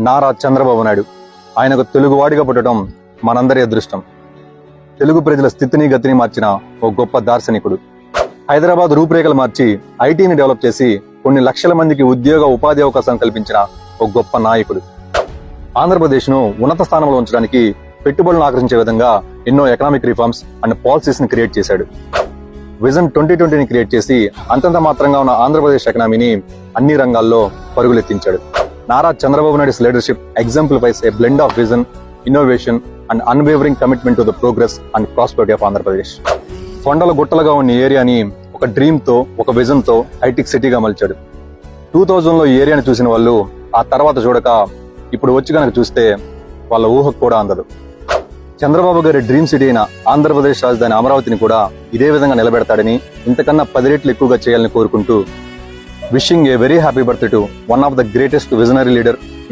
నారా చంద్రబాబు నాయుడు. ఆయనకు తెలుగువాడిగా పుట్టడం మనందరి అదృష్టం. తెలుగు ప్రజల స్థితిని గతిని మార్చిన ఓ గొప్ప దార్శనికుడు. హైదరాబాద్ రూపురేఖలు మార్చి ఐటీని డెవలప్ చేసి కొన్ని లక్షల మందికి ఉద్యోగ ఉపాధి అవకాశం కల్పించిన ఓ గొప్ప నాయకుడు. ఆంధ్రప్రదేశ్ ను ఉన్నత స్థానంలో ఉంచడానికి పెట్టుబడులను ఆకర్షించే విధంగా ఎన్నో ఎకనామిక్ రిఫార్మ్స్ అండ్ పాలసీస్ ని క్రియేట్ చేశాడు. విజన్ 2020ని క్రియేట్ చేసి అంతంత మాత్రంగా ఉన్న ఆంధ్రప్రదేశ్ ఎకనామీని అన్ని రంగాల్లో పరుగులెత్తించాడు. Nara Chandrababu Naidu's leadership exemplifies a blend of vision, innovation and unwavering commitment to the progress and prosperity of Andhra Pradesh. కొండల గుట్టలుగా ఉన్న ఏరియాని ఒక డ్రీమ్ తో, ఒక విజన్ తో హైటెక్ సిటీగా మలిచాడు. 2000లో ఈ ఏరియాని చూసిన వాళ్ళు ఆ తర్వాత చూడక ఇప్పుడు వచ్చి కనుక చూస్తే వాళ్ళ ఊహకు కూడా అందదు. చంద్రబాబు గారి డ్రీమ్ సిటీ అయిన ఆంధ్రప్రదేశ్ రాజధాని అమరావతిని కూడా ఇదే విధంగా నిలబెడతాడని, ఇంతకన్నా 10 రెట్లు ఎక్కువగా చేయాలని కోరుకుంటూ wishing a very happy birthday to one of the greatest visionary leader